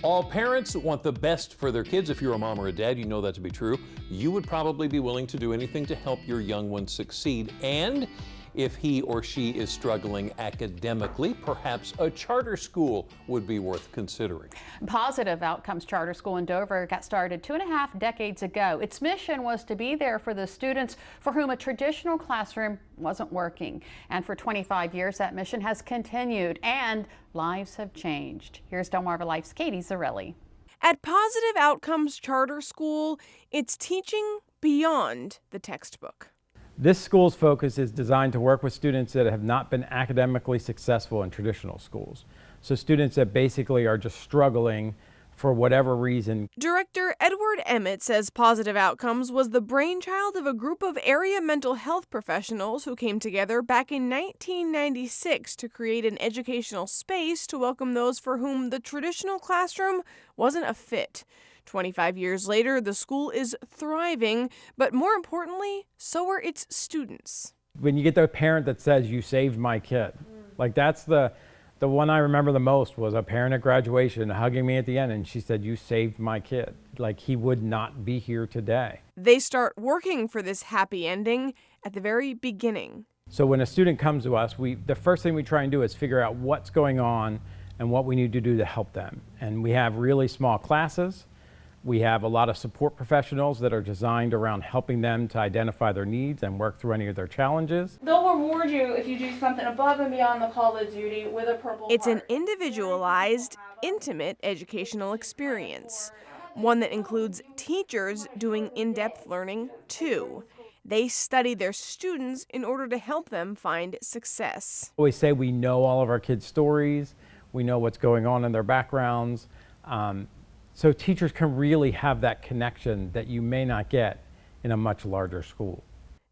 All parents want the best for their kids. If you're a mom or a dad, you know that to be true. You would probably be willing to do anything to help your young one succeed. And if he or she is struggling academically, perhaps a charter school would be worth considering. Positive Outcomes Charter School in Dover got started 2.5 decades ago. Its mission was to be there for the students for whom a traditional classroom wasn't working. And for 25 years, that mission has continued and lives have changed. Here's Delmarva Life's Katie Zarelli. At Positive Outcomes Charter School, it's teaching beyond the textbook. This school's focus is designed to work with students that have not been academically successful in traditional schools. So students that basically are just struggling for whatever reason. Director Edward Emmett says Positive Outcomes was the brainchild of a group of area mental health professionals who came together back in 1996 to create an educational space to welcome those for whom the traditional classroom wasn't a fit. 25 years later, the school is thriving, but more importantly, so are its students. When you get the parent that says, "You saved my kid," like that's the one I remember the most was a parent at graduation hugging me at the end, and she said, "You saved my kid." Like he would not be here today. They start working for this happy ending at the very beginning. So when a student comes to us, the first thing we try and do is figure out what's going on and what we need to do to help them. And we have really small classes. We have a lot of support professionals that are designed around helping them to identify their needs and work through any of their challenges. They'll reward you if you do something above and beyond the call of duty with a purple It's an heart. individualized, intimate educational experience, one that includes teachers doing in-depth learning too. They study their students in order to help them find success. We say we know all of our kids' stories, we know what's going on in their backgrounds. So teachers can really have that connection that you may not get in a much larger school.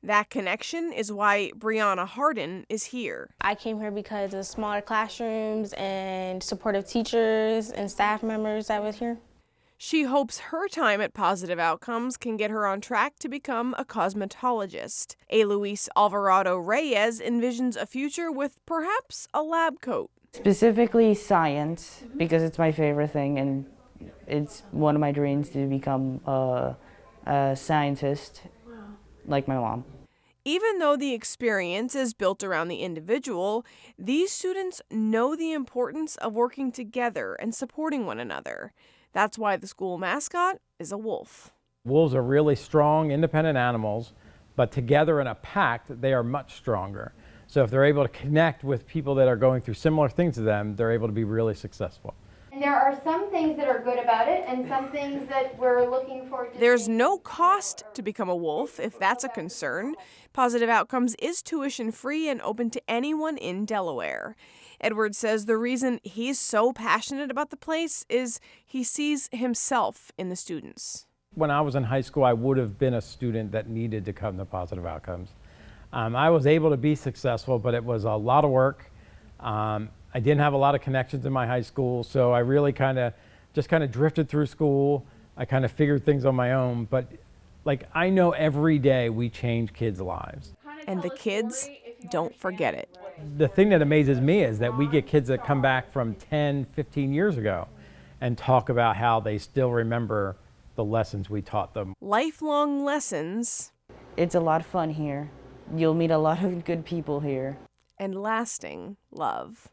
That connection is why Brianna Harden is here. I came here because of smaller classrooms and supportive teachers and staff members that was here. She hopes her time at Positive Outcomes can get her on track to become a cosmetologist. A Luis Alvarado Reyes envisions a future with perhaps a lab coat. Specifically science, because it's my favorite thing, and it's one of my dreams to become a scientist like my mom. Even though the experience is built around the individual, these students know the importance of working together and supporting one another. That's why the school mascot is a wolf. Wolves are really strong, independent animals, but together in a pack, they are much stronger. So if they're able to connect with people that are going through similar things to them, they're able to be really successful. And there are some things that are good about it and some things that we're looking forward to. There's no cost to become a wolf, if that's a concern. Positive Outcomes is tuition-free and open to anyone in Delaware. Edward says the reason he's so passionate about the place is he sees himself in the students. When I was in high school, I would have been a student that needed to come to Positive Outcomes. I was able to be successful, but it was a lot of work. I didn't have a lot of connections in my high school, so I really just drifted through school. I kind of figured things on my own, but like I know every day we change kids' lives. And the kids don't forget it. The thing that amazes me is that we get kids that come back from 10, 15 years ago and talk about how they still remember the lessons we taught them. Lifelong lessons. It's a lot of fun here. You'll meet a lot of good people here. And lasting love.